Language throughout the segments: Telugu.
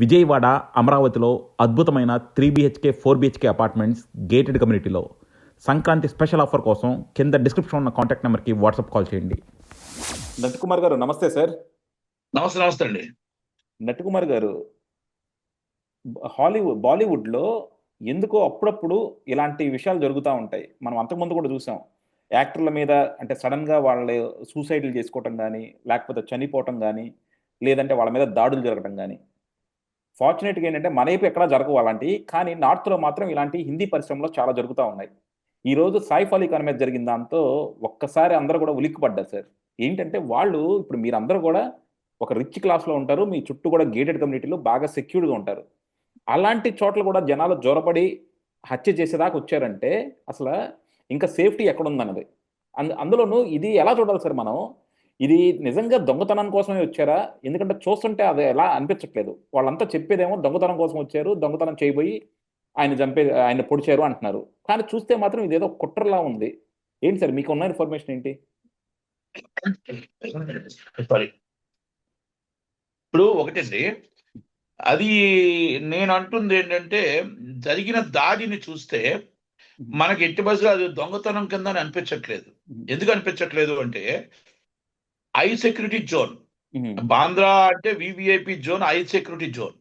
విజయవాడ, అమరావతిలో అద్భుతమైన 3 BHK 4 BHK అపార్ట్మెంట్స్ గేటెడ్ కమ్యూనిటీలో సంక్రాంతి స్పెషల్ ఆఫర్ కోసం కింద డిస్క్రిప్షన్ ఉన్న కాంటాక్ట్ నెంబర్కి వాట్సాప్ కాల్ చేయండి. నట్కుమార్ గారు నమస్తే సార్. నమస్తే నమస్తే అండి. నట్కుమార్ గారు, బాలీవుడ్లో ఎందుకో అప్పుడప్పుడు ఇలాంటి విషయాలు జరుగుతూ ఉంటాయి. మనం అంతకుముందు కూడా చూసాం. యాక్టర్ల మీద అంటే సడన్గా వాళ్ళు సూసైడ్లు చేసుకోవటం కానీ, లేకపోతే చనిపోవటం కానీ, లేదంటే వాళ్ళ మీద దాడులు జరగటం కానీ. ఫార్చునేట్గా ఏంటంటే మన వైపు ఎక్కడా జరగవు అలాంటివి, కానీ నార్త్లో మాత్రం ఇలాంటి హిందీ పరిశ్రమలో చాలా జరుగుతూ ఉన్నాయి. ఈరోజు సైఫ్ అలీ ఖాన్ మీద జరిగిన దాంతో ఒక్కసారి అందరూ కూడా ఉలిక్కిపడ్డారు సార్. ఏంటంటే వాళ్ళు ఇప్పుడు మీరందరూ కూడా ఒక రిచ్ క్లాస్లో ఉంటారు, మీ చుట్టూ కూడా గేటెడ్ కమ్యూనిటీలో బాగా సెక్యూర్డ్గా ఉంటారు. అలాంటి చోట్ల కూడా జనాలు జొరబడి హత్య చేసేదాకా వచ్చారంటే అసలు ఇంకా సేఫ్టీ ఎక్కడుందన్నది. అందులోనూ ఇది ఎలా చూడాలి సార్ మనం? ఇది నిజంగా దొంగతనం కోసమే వచ్చారా? ఎందుకంటే చూస్తుంటే అది ఎలా అనిపించట్లేదు. వాళ్ళంతా చెప్పేదేమో దొంగతనం కోసం వచ్చారు, దొంగతనం చేయబోయి ఆయన పొడిచారు అంటున్నారు. కానీ చూస్తే మాత్రం ఇదేదో కుట్రలా ఉంది. ఏంటి సార్ మీకు ఉన్న ఇన్ఫర్మేషన్ ఏంటి? సారీ. ఇప్పుడు ఒకటండి, అది నేను అంటుంది ఏంటంటే, జరిగిన దాడిని చూస్తే మనకి ఎట్టి బస్సులో అది దొంగతనం కింద అనిపించట్లేదు. ఎందుకు అనిపించట్లేదు అంటే, హై సెక్యూరిటీ జోన్ బాంద్రా అంటే VVIP zone, high security zone,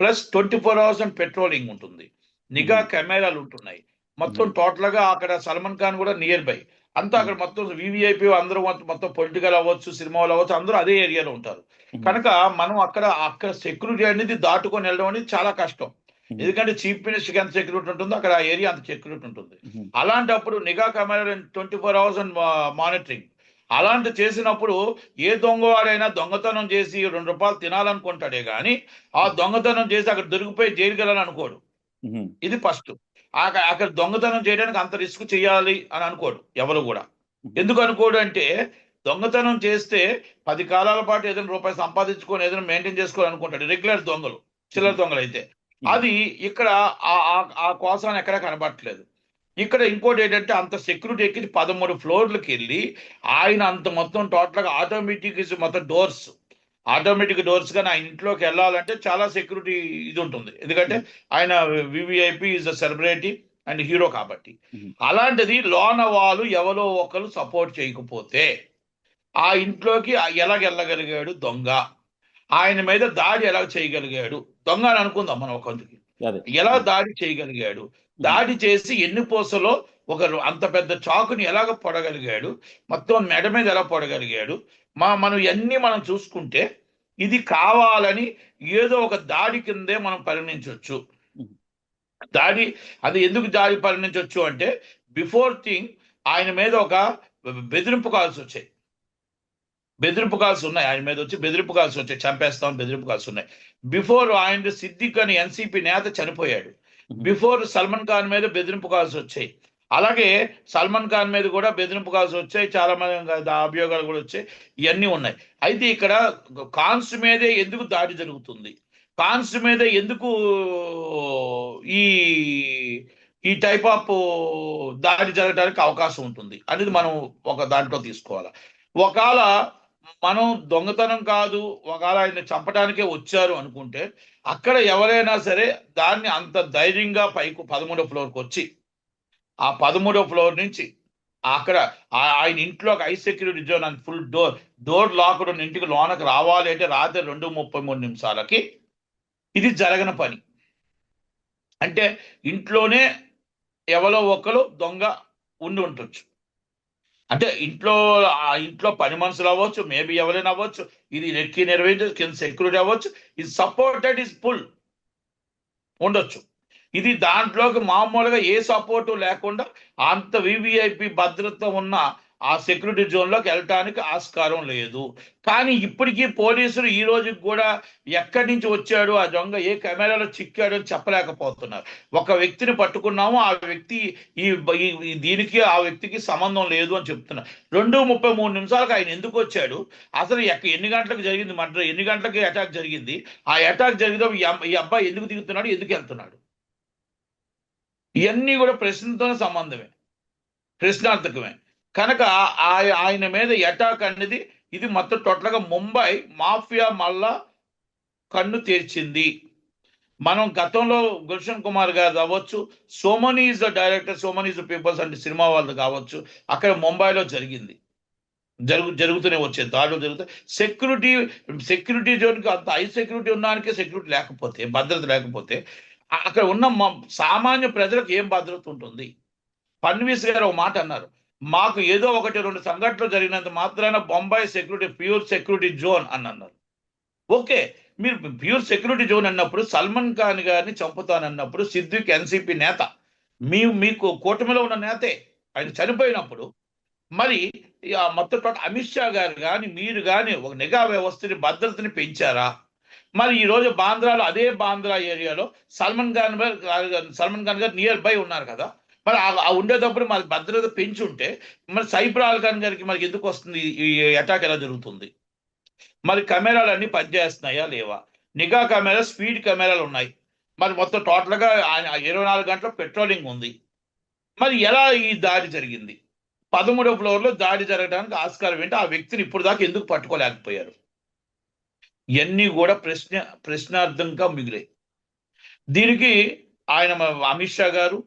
plus 24 hours and patrolling ఉంటుంది, నిఘా కెమెరాలు ఉంటున్నాయి. మొత్తం టోటల్ గా అక్కడ సల్మాన్ ఖాన్ కూడా నియర్ బై అంతా అక్కడ మొత్తం వివిఐపి అందరూ మొత్తం పొలిటికల్ అవ్వచ్చు, సినిమాలు అవ్వచ్చు, అందరూ అదే ఏరియాలో ఉంటారు. కనుక మనం అక్కడ సెక్యూరిటీ అనేది దాటుకొని వెళ్ళడం అనేది చాలా కష్టం. ఎందుకంటే చీఫ్ మినిస్టర్కి ఎంత సెక్యూరిటీ ఉంటుందో అక్కడ ఆ ఏరియా అంత సెక్యూరిటీ ఉంటుంది. అలాంటప్పుడు నిఘా కెమెరా 24 hours అండ్ మానిటరింగ్ అలాంటి చేసినప్పుడు ఏ దొంగవాడైనా దొంగతనం చేసి ₹2 తినాలనుకుంటాడే గాని ఆ దొంగతనం చేసి అక్కడ దొరికిపోయి జైలుకి వెళ్ళాలనుకోడు. ఇది ఫస్ట్. అక్కడ దొంగతనం చేయడానికి అంత రిస్క్ చేయాలి అని అనుకోడు ఎవరు కూడా. ఎందుకు అనుకోడు అంటే, దొంగతనం చేస్తే 10 కాలాల పాటు ఏదైనా రూపాయి సంపాదించుకొని ఏదైనా మెయింటైన్ చేసుకోవాలనుకుంటాడు రెగ్యులర్ దొంగలు, చిల్లర దొంగలు అయితే. అది ఇక్కడ ఆ కోసాన్ని ఎక్కడా కనబడట్లేదు. ఇక్కడ ఇంకోటి ఏంటంటే, అంత సెక్యూరిటీ ఎక్కి 13 floorలకు వెళ్ళి ఆయన అంత మొత్తం టోటల్గా ఆటోమేటిక్ డోర్స్ కానీ ఆయన ఇంట్లోకి వెళ్ళాలంటే చాలా సెక్యూరిటీ ఇది ఉంటుంది. ఎందుకంటే ఆయన VVIP is a celebrity and hero కాబట్టి. అలాంటిది లోన వాళ్ళు ఎవరో ఒకరు సపోర్ట్ చేయకపోతే ఆ ఇంట్లోకి ఎలాగెళ్ళగలిగాడు దొంగ? ఆయన మీద దాడి ఎలా చేయగలిగాడు దొంగ అని అనుకుందాం మనం ఒకందుకి. ఎలా దాడి చేయగలిగాడు? దాడి చేసి ఎన్నిపోసలో అంత పెద్ద చాకుని ఎలాగ పొడగలిగాడు? మొత్తం మెడ మీద ఎలా పొడగలిగాడు? మనం ఇవన్నీ మనం చూసుకుంటే ఇది కావాలని ఏదో ఒక దాడి కిందే మనం పరిగణించవచ్చు. దాడి అది ఎందుకు దాడి పరిగణించవచ్చు అంటే, బిఫోర్ థింగ్ ఆయన మీద ఒక బెదిరింపు కాల్స్ వచ్చాయి. ఆయన మీద వచ్చి బెదిరింపు కాల్స్ వచ్చాయి, చంపేస్తామని బెదిరింపు కాల్స్ ఉన్నాయి. బిఫోర్ ఆయన సిద్దిక్ అని ఎన్సీపీ నేత చనిపోయాడు. బిఫోర్ సల్మాన్ ఖాన్ మీద బెదిరింపు కాల్స్ వచ్చాయి. అలాగే సల్మాన్ ఖాన్ మీద కూడా బెదిరింపు కాల్స్ వచ్చాయి, చాలా మంది అభియోగాలు కూడా వచ్చాయి. ఇవన్నీ ఉన్నాయి. అయితే ఇక్కడ ఖాన్స్ మీదే ఎందుకు దాడి జరుగుతుంది? ఖాన్స్ మీద ఎందుకు ఈ ఈ టైప్ ఆఫ్ దాడి జరగడానికి అవకాశం ఉంటుంది అనేది మనం ఒక దాంట్లో తీసుకోవాలి. ఒకవేళ మనం దొంగతనం కాదు, ఒకవేళ ఆయన చంపడానికే వచ్చారు అనుకుంటే, అక్కడ ఎవరైనా సరే దాన్ని అంత ధైర్యంగా పైకి 13వ ఫ్లోర్కి వచ్చి ఆ 13వ ఫ్లోర్ నుంచి అక్కడ ఆయన ఇంట్లోకి high security zone and full door locked ఉన్న ఇంటికి లోనకి రావాలి అంటే రాత్రి 2:33 ఇది జరగని పని. అంటే ఇంట్లోనే ఎవరో ఒకరు దొంగ ఉండి ఉండొచ్చు. అంటే ఇంట్లో పని మనుషులు అవ్వచ్చు, మేబీ ఎవరైనా అవ్వచ్చు, ఇది నెక్కి నిర్వహించవచ్చు, కింద సెక్యూరిటీ అవ్వచ్చు, ఇది సపోర్టెడ్ ఇస్ ఫుల్ ఉండొచ్చు. ఇది దాంట్లోకి మామూలుగా ఏ సపోర్టు లేకుండా అంత వివిఐపి భద్రత ఉన్న ఆ సెక్యూరిటీ జోన్లోకి వెళ్ళటానికి ఆస్కారం లేదు. కానీ ఇప్పటికీ పోలీసులు ఈ రోజుకి కూడా ఎక్కడి నుంచి వచ్చాడు ఆ దొంగ, ఏ కెమెరాలో చిక్కాడు అని చెప్పలేకపోతున్నారు. ఒక వ్యక్తిని పట్టుకున్నాము, ఆ వ్యక్తి దీనికి ఆ వ్యక్తికి సంబంధం లేదు అని చెప్తున్నారు. 2:33 ఆయన ఎందుకు వచ్చాడు? అసలు ఎన్ని గంటలకు జరిగింది మర్డర్? ఎన్ని గంటలకి అటాక్ జరిగింది? ఆ అటాక్ జరిగితే ఈ అబ్బాయి ఎందుకు దిగుతున్నాడు, ఎందుకు వెళ్తున్నాడు? ఇవన్నీ కూడా ప్రశ్నతోనే సంబంధమే, ప్రశ్నార్థకమే. కనుక ఆయన మీద అటాక్ అనేది ఇది మొత్తం టోటల్గా ముంబై మాఫియా మళ్ళా కన్ను తెరిచింది. మనం గతంలో గుల్షన్ కుమార్ గారు అవ్వచ్చు, Somani is the director, Somani is the people's అంటే సినిమా వాళ్ళు కావచ్చు, అక్కడ ముంబైలో జరిగింది. జరుగుతూనే వచ్చే దాడులు జరుగుతాయి. సెక్యూరిటీ జోన్కి అంత హై సెక్యూరిటీ ఉన్నానికే సెక్యూరిటీ లేకపోతే, భద్రత లేకపోతే అక్కడ ఉన్న సామాన్య ప్రజలకు ఏం భద్రత ఉంటుంది? ఫడ్నవీస్ గారు ఒక మాట అన్నారు, మాకు ఏదో ఒకటి రెండు సంఘటనలు జరిగినంత మాత్రాన Bombay security pure security zone అని అన్నారు. ఓకే, మీరు ప్యూర్ సెక్యూరిటీ జోన్ అన్నప్పుడు సల్మాన్ ఖాన్ గారిని చంపుతానన్నప్పుడు సిద్దిక్ ఎన్సీపీ నేత, మీకు కూటమిలో ఉన్న నేతే, ఆయన చనిపోయినప్పుడు మరి మొత్తం అమిత్ షా గారు కానీ మీరు కానీ ఒక నిఘా వ్యవస్థని భద్రతని పెంచారా? మరి ఈ రోజు బాంద్రాలో, అదే బాంద్రా ఏరియాలో సల్మాన్ ఖాన్ గారు నియర్ బై ఉన్నారు కదా, మరి ఆ ఉండేటప్పుడు మరి భద్రత పెంచుంటే మరి సైఫ్ అలీ ఖాన్ గారికి మరి ఎందుకు వస్తుంది ఈ అటాక్? ఎలా జరుగుతుంది? మరి కెమెరాలు అన్ని పనిచేస్తున్నాయా లేవా? నిఘా కెమెరా, స్పీడ్ కెమెరాలు ఉన్నాయి, మరి మొత్తం టోటల్గా 24 గంటల పెట్రోలింగ్ ఉంది. మరి ఎలా ఈ దాడి జరిగింది? 13వ ఫ్లోర్లో దాడి జరగడానికి ఆస్కారం ఏంటి? ఆ వ్యక్తిని ఇప్పుడు దాకా ఎందుకు పట్టుకోలేకపోయారు? ఇవన్నీ కూడా ప్రశ్నార్థంగా మిగిలాయి. దీనికి ఆయన అమిత్ షా గారు,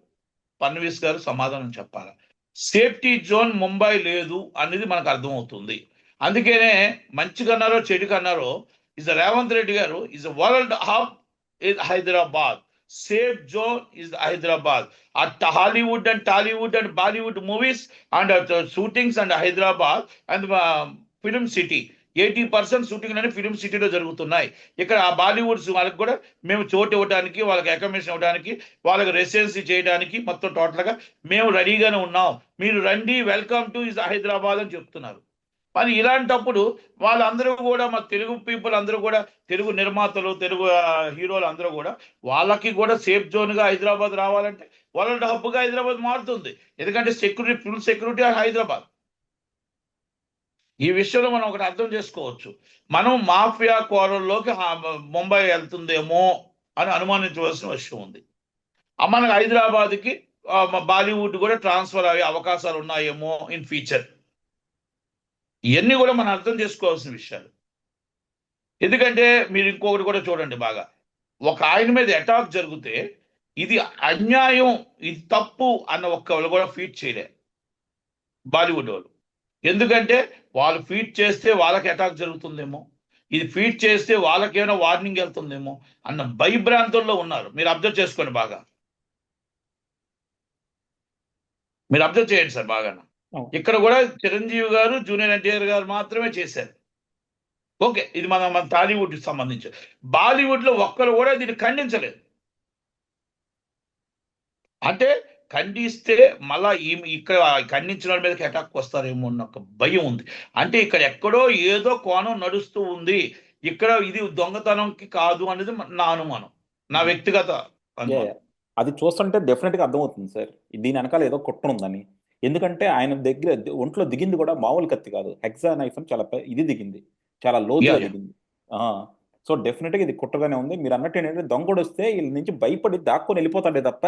ఫడ్నవీస్ గారు సమాధానం చెప్పాలి. సేఫ్టీ జోన్ ముంబై లేదు అనేది మనకు అర్థమవుతుంది. అందుకనే మంచిగన్నారో చెడుకన్నారో ఇస్ రేవంత్ రెడ్డి గారు is world how is Hyderabad, safe zone is Hyderabad. At Hollywood and Tollywood and Bollywood movies and shootings and Hyderabad and film city 80% shooting అని ఫిలిం సిటీలో జరుగుతున్నాయి. ఇక్కడ ఆ బాలీవుడ్స్ వాళ్ళకి కూడా మేము చోటు ఇవ్వడానికి, వాళ్ళకి అకామిడేషన్ ఇవ్వడానికి, వాళ్ళకి రెసిడెన్సీ చేయడానికి మొత్తం టోటల్గా మేము రెడీగానే ఉన్నాం, మీరు రండి, వెల్కమ్ టు ఇస్ హైదరాబాద్ అని చెప్తున్నారు. మరి ఇలాంటప్పుడు వాళ్ళందరూ కూడా, మా తెలుగు పీపుల్ అందరూ కూడా, తెలుగు నిర్మాతలు, తెలుగు హీరోలు అందరూ కూడా, వాళ్ళకి కూడా సేఫ్ జోన్గా హైదరాబాద్ రావాలంటే వరల్డ్ హబ్గా హైదరాబాద్ మారుతుంది. ఎందుకంటే సెక్యూరిటీ, ఫుల్ సెక్యూరిటీ హైదరాబాద్. ఈ విషయంలో మనం ఒకటి అర్థం చేసుకోవచ్చు, మనం మాఫియా కోరల్లోకి ముంబై వెళ్తుందేమో అని అనుమానించవలసిన విషయం ఉంది. మనకు హైదరాబాద్కి బాలీవుడ్ కూడా ట్రాన్స్ఫర్ అయ్యే అవకాశాలు ఉన్నాయేమో ఇన్ ఫ్యూచర్. ఇవన్నీ కూడా మనం అర్థం చేసుకోవాల్సిన విషయాలు. ఎందుకంటే మీరు ఇంకొకటి కూడా చూడండి బాగా, ఒక ఆయన మీద అటాక్ జరిగితే ఇది అన్యాయం, ఇది తప్పు అన్న ఒక్కళ్ళు కూడా ఫీట్ చేయలే బాలీవుడ్ వాళ్ళు. ఎందుకంటే వాళ్ళు ఫీట్ చేస్తే వాళ్ళకి అటాక్ జరుగుతుందేమో, ఇది ఫీట్ చేస్తే వాళ్ళకేమైనా వార్నింగ్ వెళ్తుందేమో అన్న భయభ్రాంతుల్లో ఉన్నారు. మీరు అబ్జర్వ్ చేసుకోండి బాగా, మీరు అబ్జర్వ్ చేయండి సార్ బాగా. ఇక్కడ కూడా చిరంజీవి గారు, జూనియర్ ఎన్టీఆర్ గారు మాత్రమే చేశారు. ఓకే, ఇది మన టాలీవుడ్కి సంబంధించి. బాలీవుడ్లో ఒక్కరు కూడా దీన్ని ఖండించలేదు. అంటే ఖండిస్తే మళ్ళా ఇక్కడ ఖండించిన వాళ్ళ మీదకి అటాక్ వస్తారేమో అన్న ఒక భయం ఉంది. అంటే ఇక్కడ ఎక్కడో ఏదో కోణం నడుస్తూ ఉంది, ఇక్కడ ఇది దొంగతనంకి కాదు అనేది నా అనుమానం, నా వ్యక్తిగత అనుమానం. అది చూస్తుంటే డెఫినెట్గా అర్థమవుతుంది సార్, దీని వెనకాల ఏదో కుట్ర ఉందని. ఎందుకంటే ఆయన దగ్గర ఒంట్లో దిగింది కూడా మామూలు కత్తి కాదు, హెక్సా నైఫ్ అని చాలా ఇది దిగింది, చాలా లోతుగా దిగింది. సో డెఫినెట్గా ఇది కుట్రగానే ఉంది. మీరు అన్నట్టు ఏంటంటే దొంగడు వస్తే వీళ్ళ నుంచి భయపడి దాక్కొని వెళ్ళిపోతాడే తప్ప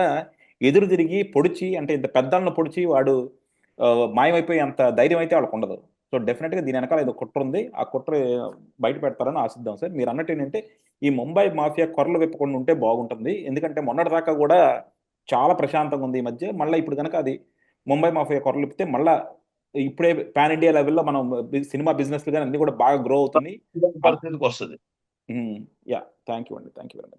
ఎదురు తిరిగి పొడిచి, అంటే ఇంత పెద్దలను పొడిచి వాడు మాయమైపోయి అంత ధైర్యం అయితే వాళ్ళకు ఉండదు. సో డెఫినెట్గా దీని వెనకాల ఏదో కుట్ర ఉంది, ఆ కుట్ర బయట పెడతారని ఆశిద్దాం సార్. మీరు అన్నట్టు ఏంటంటే ఈ ముంబై మాఫియా కొరలు విప్పకుండా ఉంటే బాగుంటుంది. ఎందుకంటే మొన్నటిదాకా కూడా చాలా ప్రశాంతంగా ఉంది, ఈ మధ్య మళ్ళీ ఇప్పుడు కనుక అది ముంబై మాఫియా కొరలు విప్పితే మళ్ళీ ఇప్పుడే పాన్ ఇండియా లెవెల్లో మనం సినిమా బిజినెస్ కానీ అన్ని కూడా బాగా గ్రో అవుతుంది, పరిస్థితికి వస్తుంది. యా, థ్యాంక్ యూ అండి, థ్యాంక్ యూ వెరీ మచ్.